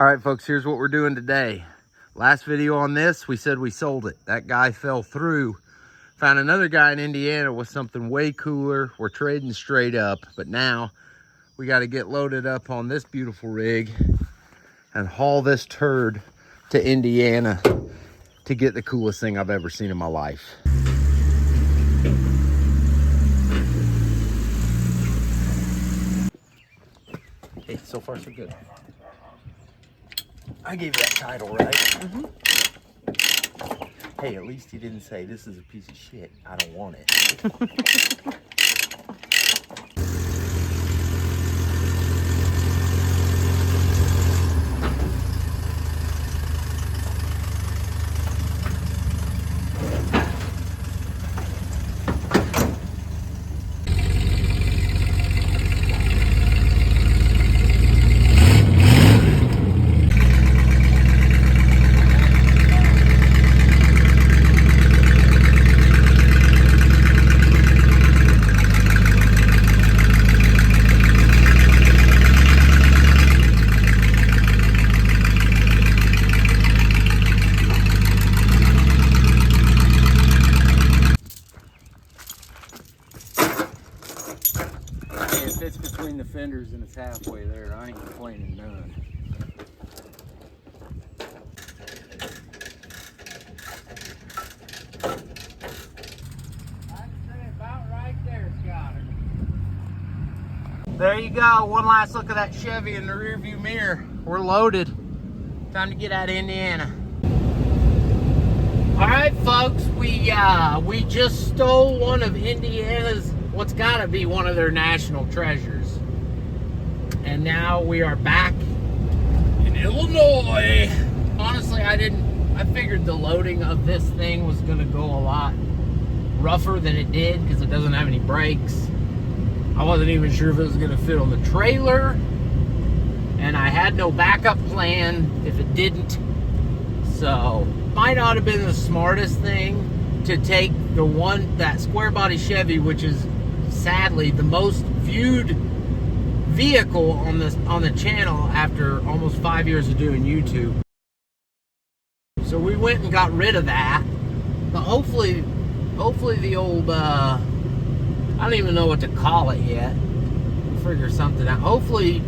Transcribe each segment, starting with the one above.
All right, folks, here's what we're doing today. Last video on this, we said we sold it. That guy fell through. Found another guy in Indiana with something way cooler. We're trading straight up, but now we got to get loaded up on this beautiful rig and haul this turd to Indiana to get the coolest thing I've ever seen in my life. Hey, so far so good. I gave you that title, right? Mm-hmm. Hey, at least he didn't say, this is a piece of shit, I don't want it. If it's between the fenders and it's halfway there, I ain't complaining none. I'd say about right there, Scott. There you go, one last look at that Chevy in the rearview mirror. We're loaded. Time to get out of Indiana. All right, folks, we just stole one of Indiana's, what's gotta be one of their national treasures. And now we are back in Illinois. Honestly, I figured the loading of this thing was gonna go a lot rougher than it did because it doesn't have any brakes. I wasn't even sure if it was gonna fit on the trailer. And I had no backup plan if it didn't. So, might not have been the smartest thing to take that square body Chevy, which is sadly the most viewed vehicle on the channel after almost 5 years of doing YouTube. So we went and got rid of that. But hopefully the old I don't even know what to call it yet. We'll figure something out. Hopefully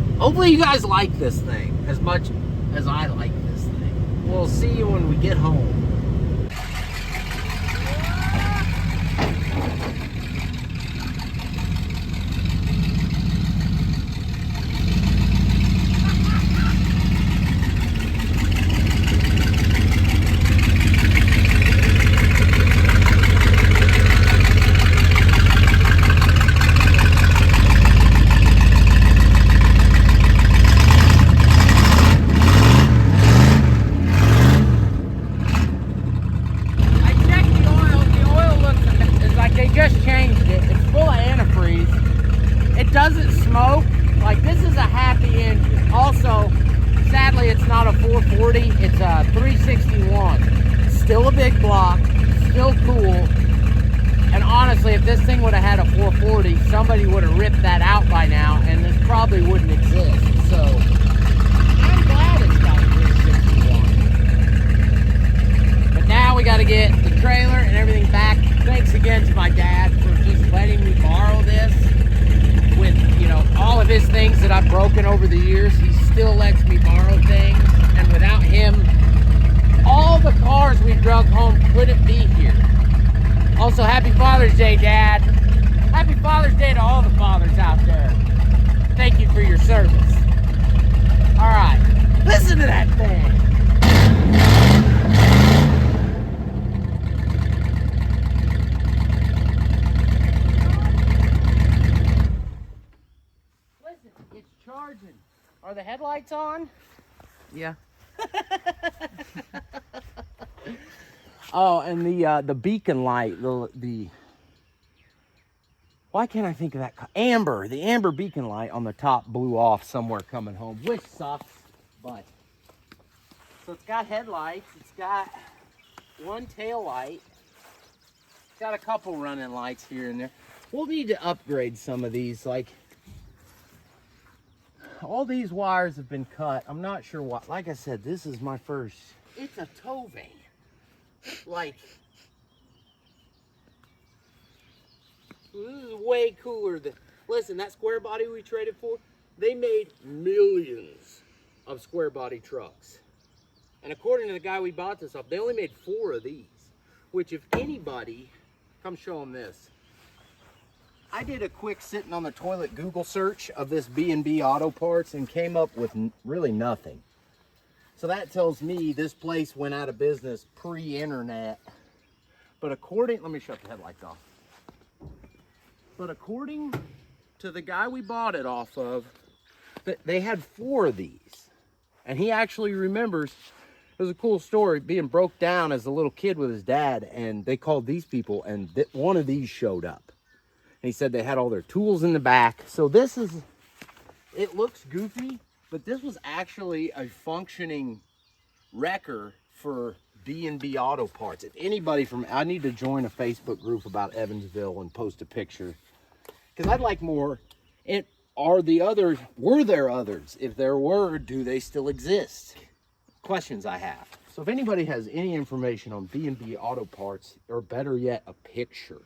you guys like this thing as much as I like this thing. We'll see you when we get home. Doesn't smoke. Like, this is a happy engine. Also, sadly, it's not a 440, it's a 361. Still a big block, still cool. And honestly, if this thing would have had a 440, somebody would have ripped that out by now, and this probably wouldn't exist. So, I'm glad it's got a 361. But now we got to get the trailer and everything back. Thanks again to my dad for just letting me borrow this. With, you know, all of his things that I've broken over the years, he still lets me borrow things. And without him, all the cars we drug home couldn't be here. Also, happy Father's Day, Dad. Happy Father's Day to all the fathers out there. Thank you for your service. All right, listen to that thing. Charging. Are the headlights on? Yeah. Oh, and the beacon light, the why can't I think of that? Amber, the amber beacon light on the top blew off somewhere coming home, which sucks, but. So it's got headlights, it's got one tail light, it's got a couple running lights here and there. We'll need to upgrade some of these, like, all these wires have been cut. I'm not sure what. Like I said, this is my first. It's a tow van. Like, this is way cooler than. Listen, that square body we traded for, they made millions of square body trucks. And according to the guy we bought this off, they only made 4 of these. Which, if anybody, come show them this. I did a quick sitting on the toilet Google search of this B&B Auto Parts and came up with really nothing. So that tells me this place went out of business pre-internet. But according, let me shut the headlights off. But according to the guy we bought it off of, they had 4 of these. And he actually remembers, it was a cool story, being broke down as a little kid with his dad, and they called these people, and one of these showed up. And he said they had all their tools in the back. So this is, it looks goofy, but this was actually a functioning wrecker for B&B Auto Parts. If anybody from, I need to join a Facebook group about Evansville and post a picture. Because I'd like more, were there others? If there were, do they still exist? Questions I have. So if anybody has any information on B&B Auto Parts, or better yet, a picture.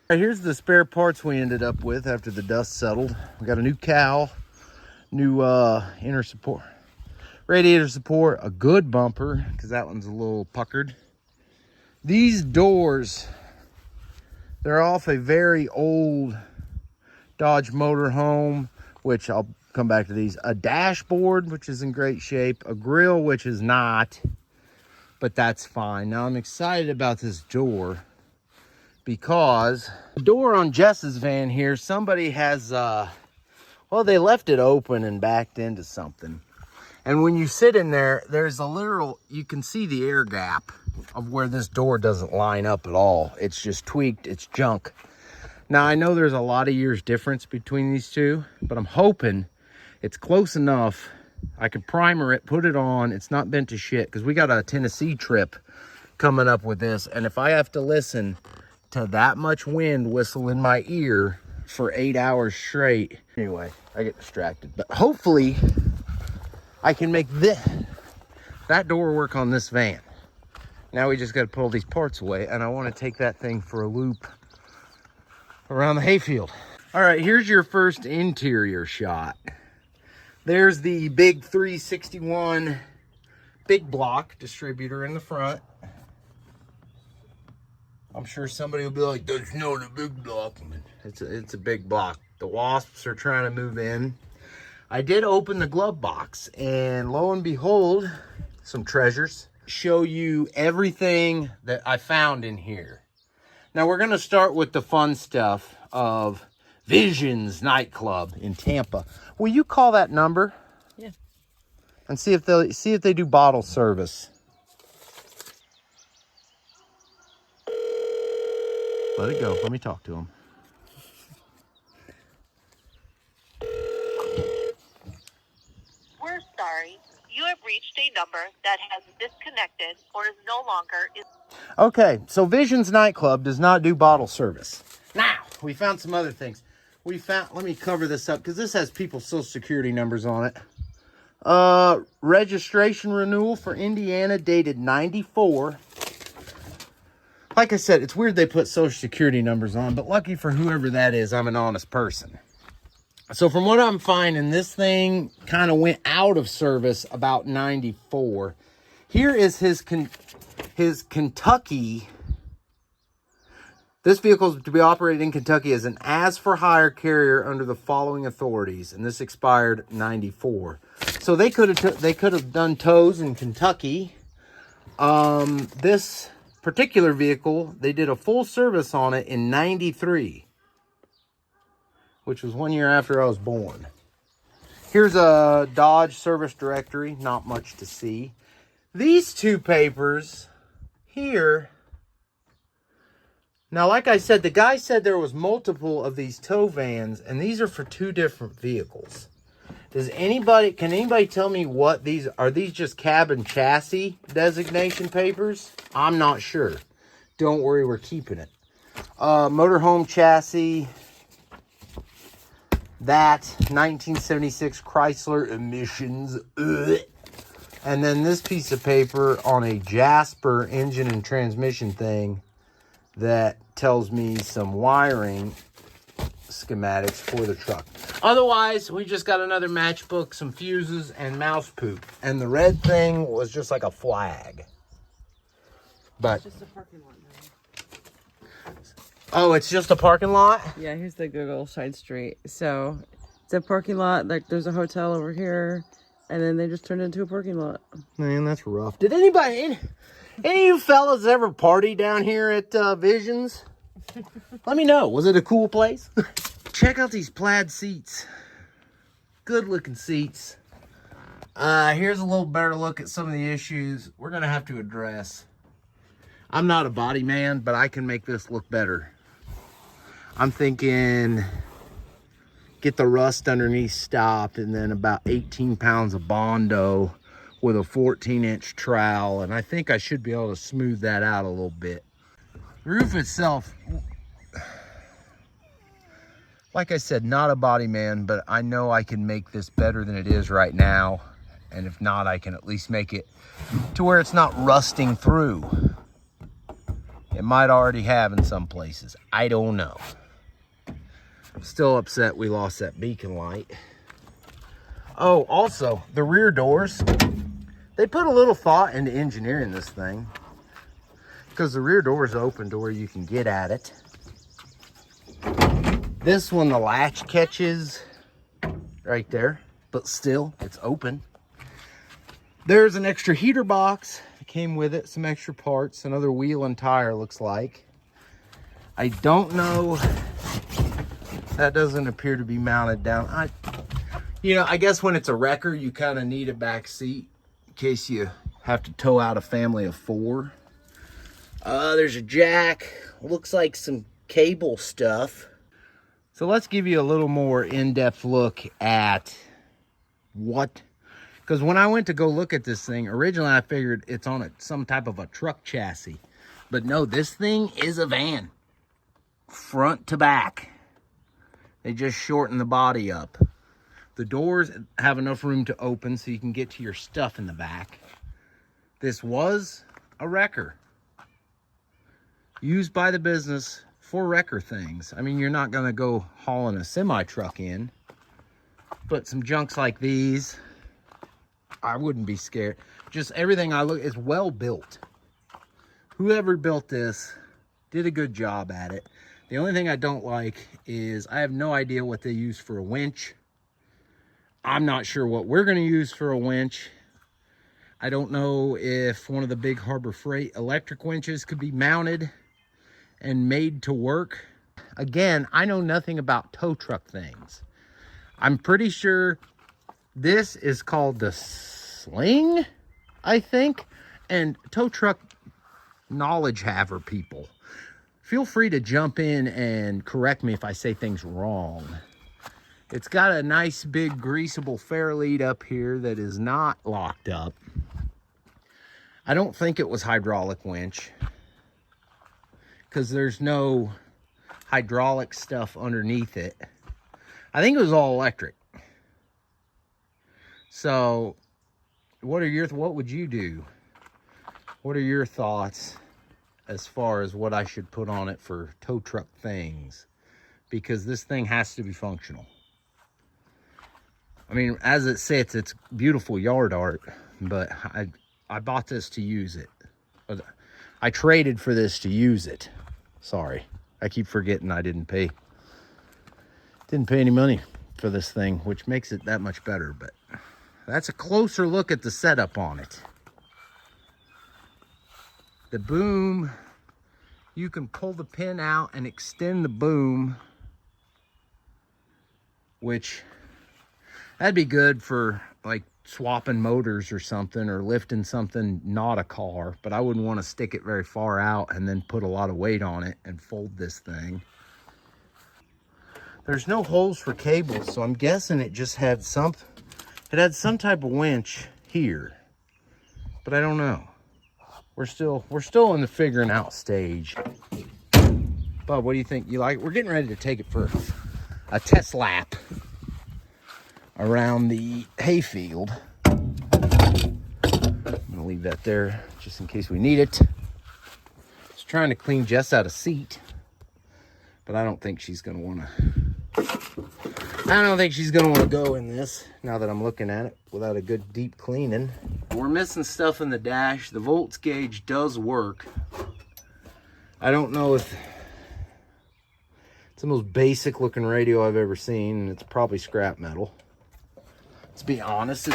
All right, here's the spare parts we ended up with after the dust settled. We got a new cowl, new inner support, radiator support, a good bumper, because that one's a little puckered. These doors, they're off a very old Dodge motorhome, which I'll come back to these. A dashboard, which is in great shape. A grill, which is not, but that's fine. Now I'm excited about this door, because the door on Jess's van here, somebody has, well, they left it open and backed into something. And when you sit in there, there's a literal, you can see the air gap of where this door doesn't line up at all. It's just tweaked, it's junk. Now, I know there's a lot of years difference between these two, but I'm hoping it's close enough. I can primer it, put it on. It's not bent to shit, because we got a Tennessee trip coming up with this. And if I have to listen to that much wind whistle in my ear for 8 hours straight. Anyway, I get distracted. But hopefully, I can make that door work on this van. Now we just got to pull these parts away, and I want to take that thing for a loop around the hayfield. All right, here's your first interior shot. There's the big 361 big block distributor in the front. I'm sure somebody will be like, that's not a big block. It's a big block. The wasps are trying to move in. I did open the glove box, and lo and behold, some treasures. Show you everything that I found in here. Now we're gonna start with the fun stuff of Visions nightclub in Tampa. Will you call that number? Yeah. And see if they do bottle service. Let it go. Let me talk to him. We're sorry. You have reached a number that has disconnected or is no longer in. Okay, so Visions nightclub does not do bottle service. Now, we found some other things. Let me cover this up, because this has people's social security numbers on it. Registration renewal for Indiana dated 94. Like I said, it's weird they put social security numbers on, but lucky for whoever that is, I'm an honest person. So from what I'm finding, this thing kind of went out of service about 94. Here is his Kentucky. This vehicle is to be operated in Kentucky as an as-for-hire carrier under the following authorities, and this expired 94. So they could have done tows in Kentucky. This particular vehicle, they did a full service on it in 93, which was 1 year after I was born. Here's a Dodge service directory, not much to see. These two papers here. Now, like I said, the guy said there was multiple of these tow vans, and these are for 2 different vehicles. Can anybody tell me what these are? These just cab and chassis designation papers? I'm not sure. Don't worry, we're keeping it. Motorhome chassis That 1976 Chrysler emissions. Ugh. And then this piece of paper on a Jasper engine and transmission thing that tells me some wiring schematics for the truck. Otherwise, we just got another matchbook, some fuses, and mouse poop. And the red thing was just like a flag. But It's just a parking lot now. oh, it's just a parking lot? Yeah, here's the Google side street. So it's a parking lot. Like there's a hotel over here, and then they just turned it into a parking lot. Man, that's rough. Did any of you fellas ever party down here at Visions? Let me know. Was it a cool place? Check out these plaid seats. Good looking seats. Here's a little better look at some of the issues we're gonna have to address. I'm not a body man, but I can make this look better. I'm thinking get the rust underneath stopped, and then about 18 pounds of Bondo with a 14-inch trowel, and I think I should be able to smooth that out a little bit. The roof itself, like I said, not a body man, but I know I can make this better than it is right now, and if not, I can at least make it to where it's not rusting through. It might already have in some places. I don't know. Still upset we lost that beacon light. Oh, also, the rear doors. They put a little thought into engineering this thing, because the rear door is open to where you can get at it. This one, the latch catches right there, but still, it's open. There's an extra heater box. It came with it, some extra parts, another wheel and tire looks like. I don't know. That doesn't appear to be mounted down. I guess when it's a wrecker, you kind of need a back seat in case you have to tow out a family of 4. There's a jack. Looks like some cable stuff. So let's give you a little more in-depth look at what... Because when I went to go look at this thing, originally I figured it's on some type of a truck chassis. But no, this thing is a van. Front to back. They just shorten the body up. The doors have enough room to open so you can get to your stuff in the back. This was a wrecker. Used by the business for wrecker things. I mean, you're not going to go hauling a semi-truck in. But some junks like these, I wouldn't be scared. Just everything I look is well built. Whoever built this did a good job at it. The only thing I don't like is I have no idea what they use for a winch. I'm not sure what we're going to use for a winch. I don't know if one of the big Harbor Freight electric winches could be mounted and made to work. Again, I know nothing about tow truck things. I'm pretty sure this is called the sling, I think. And tow truck knowledge haver people, feel free to jump in and correct me if I say things wrong. It's got a nice big greasable fair lead up here that is not locked up. I don't think it was hydraulic winch, because there's no hydraulic stuff underneath it. I think it was all electric. So what would you do? What are your thoughts as far as what I should put on it for tow truck things? Because this thing has to be functional. I mean, as it sits, it's beautiful yard art, but I bought this to use it. I traded for this to use it. Sorry, I keep forgetting I didn't pay any money for this thing, which makes it that much better. But that's a closer look at the setup on it. The boom, you can pull the pin out and extend the boom, which that'd be good for like swapping motors or something, or lifting something not a car, but I wouldn't want to stick it very far out and then put a lot of weight on it and fold this thing. There's no holes for cables, so I'm guessing it just had some type of winch here, but I don't know. We're still in the figuring out stage. Bub, what do you think? We're getting ready to take it for a test lap. around the hayfield. I'm gonna leave that there just in case we need it. Just trying to clean Jess out of seat, but I don't think she's gonna wanna. I don't think she's gonna wanna go in this now that I'm looking at it without a good deep cleaning. We're missing stuff in the dash. The volts gauge does work. I don't know if it's the most basic looking radio I've ever seen, and it's probably scrap metal. Let's be honest,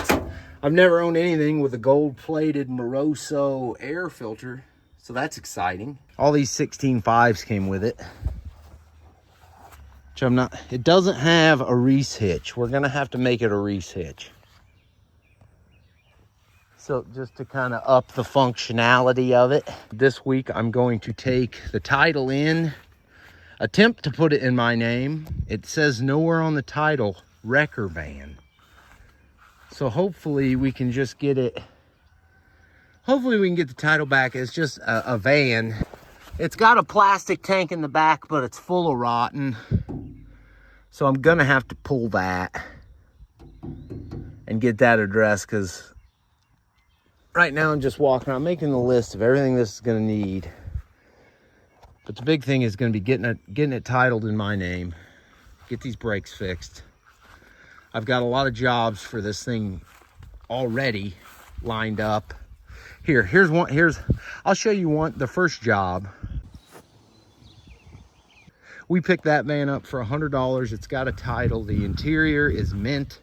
I've never owned anything with a gold-plated Moroso air filter, so that's exciting. All these 16.5s came with it, which I'm not. It doesn't have a Reese hitch. We're gonna have to make it a Reese hitch. So just to kind of up the functionality of it, this week I'm going to take the title in, attempt to put it in my name. It says nowhere on the title, wrecker van. So hopefully we can just get it, hopefully we can get the title back as just a van. It's got a plastic tank in the back, but it's full of rotten. So I'm gonna have to pull that and get that addressed, because right now I'm just walking around making the list of everything this is gonna need. But the big thing is gonna be getting it titled in my name, get these brakes fixed. I've got a lot of jobs for this thing already lined up. Here's one. I'll show you one. The first job. We picked that van up for $100. It's got a title. The interior is mint,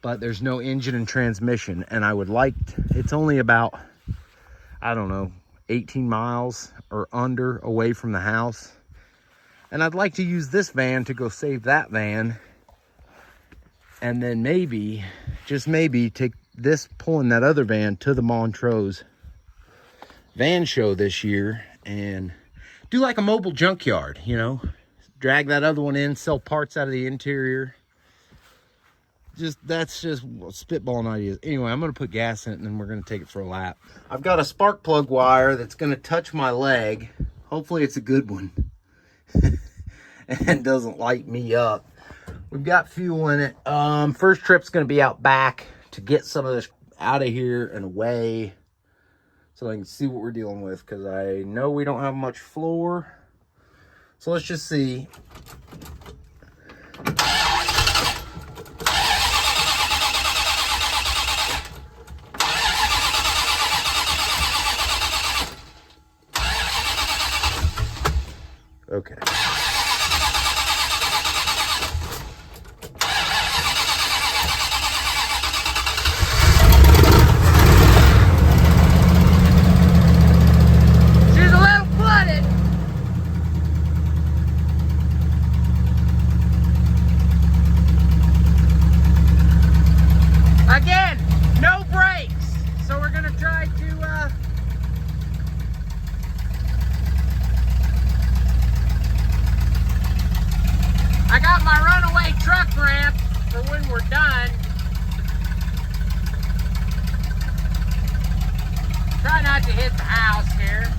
but there's no engine and transmission. And I would like, it's only about, I don't know, 18 miles or under away from the house. And I'd like to use this van to go save that van. And then maybe, just maybe, take this, pulling that other van to the Montrose van show this year and do like a mobile junkyard, you know? Drag that other one in, sell parts out of the interior. That's just spitballing ideas. Anyway, I'm gonna put gas in it and then we're gonna take it for a lap. I've got a spark plug wire that's gonna touch my leg. Hopefully it's a good one and doesn't light me up. We've got fuel in it. First trip's gonna be out back to get some of this out of here and away so I can see what we're dealing with, because I know we don't have much floor. So let's just see. Okay. I got my runaway truck ramp for when we're done. Try not to hit the house here.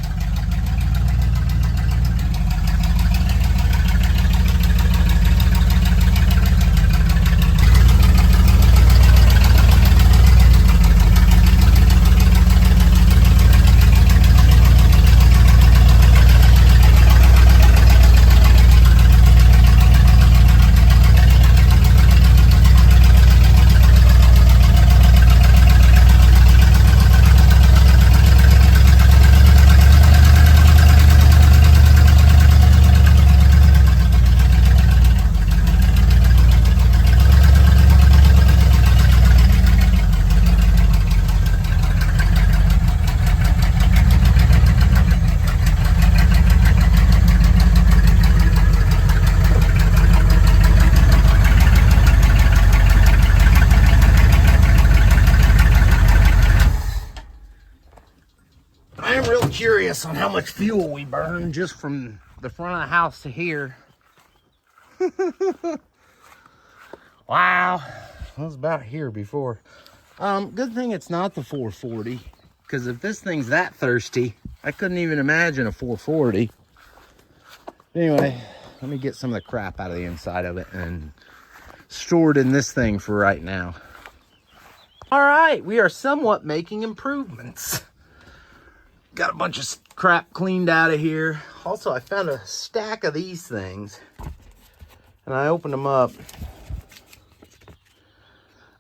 Curious on how much fuel we burn just from the front of the house to here. Wow, I was about here before. Good thing it's not the 440, because if this thing's that thirsty, I couldn't even imagine a 440. Anyway, let me get some of the crap out of the inside of it and stored in this thing for right now. All right, we are somewhat making improvements. Got a bunch of crap cleaned out of here. Also, I found a stack of these things, and I opened them up.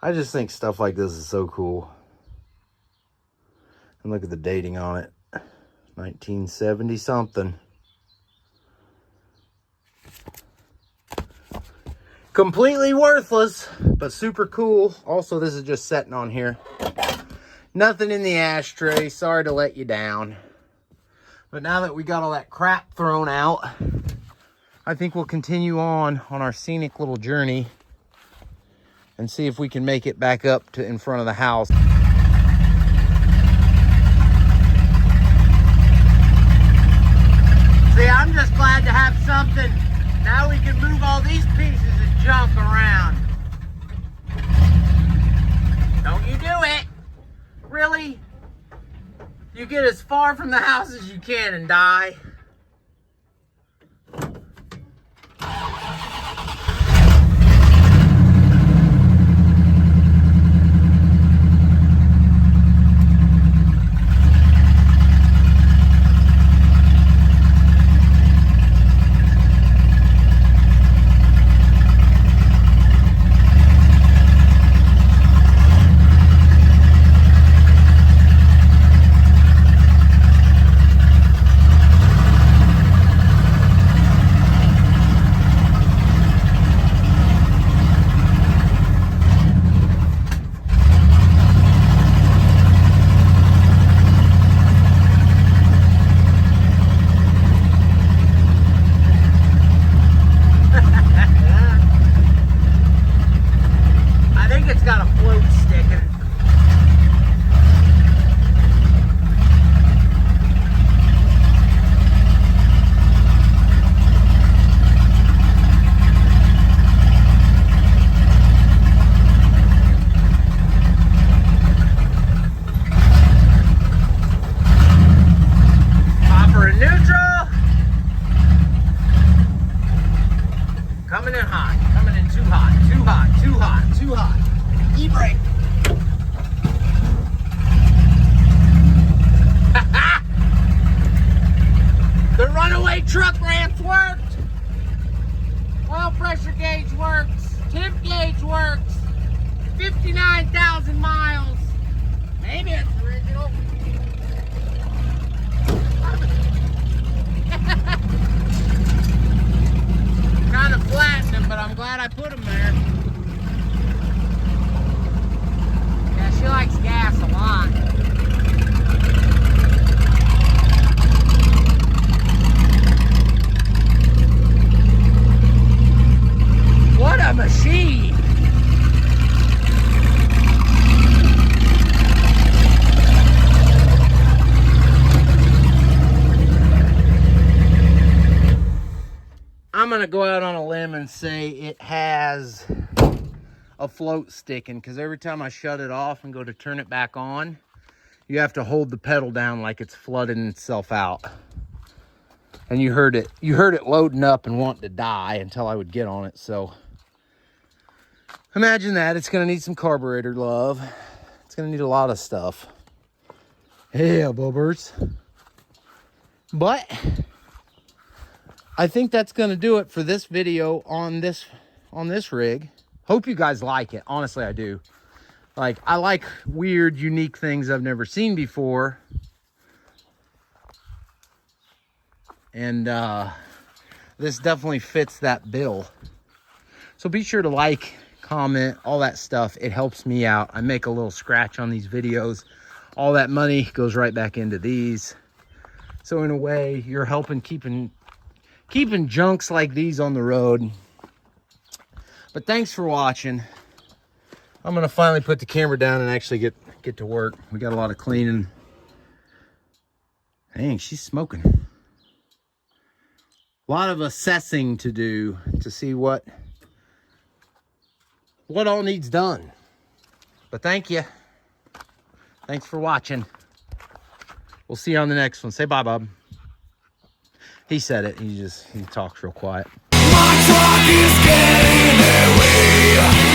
I just think stuff like this is so cool. And look at the dating on it. 1970 something. Completely worthless, but super cool. Also, this is just sitting on here. Nothing in the ashtray. Sorry to let you down. But now that we got all that crap thrown out, I think we'll continue on our scenic little journey and see if we can make it back up to in front of the house. See, I'm just glad to have something. Now we can move all these pieces of junk around. Don't you do it. Really? You get as far from the house as you can and die. Coming in hot. Coming in too hot. Too hot. Too hot. Too hot. E-brake. The runaway truck ramps worked. Oil pressure gauge works. Temp gauge works. 59,000 miles. Maybe it's original. Kind of flattened them, but I'm glad I put them there. Yeah, she likes gas a lot. What a machine! I'm gonna go out on a limb and say it has a float sticking, because every time I shut it off and go to turn it back on, you have to hold the pedal down like it's flooding itself out. And you heard it loading up and wanting to die until I would get on it. So imagine that. It's gonna need some carburetor love. It's gonna need a lot of stuff. Yeah, bubbers. But I think that's going to do it for this video on this rig. Hope you guys like it. Honestly, I do. Like, I like weird, unique things I've never seen before. And this definitely fits that bill. So be sure to like, comment, all that stuff. It helps me out. I make a little scratch on these videos. All that money goes right back into these. So in a way, you're helping keeping junks like these on the road. But thanks for watching. I'm gonna finally put the camera down and actually get to work. We got a lot of cleaning. Dang, she's smoking. A lot of assessing to do to see what all needs done. But thank you. Thanks for watching. We'll see you on the next one. Say bye, Bob. He said it. He talks real quiet. My truck is getting there. me.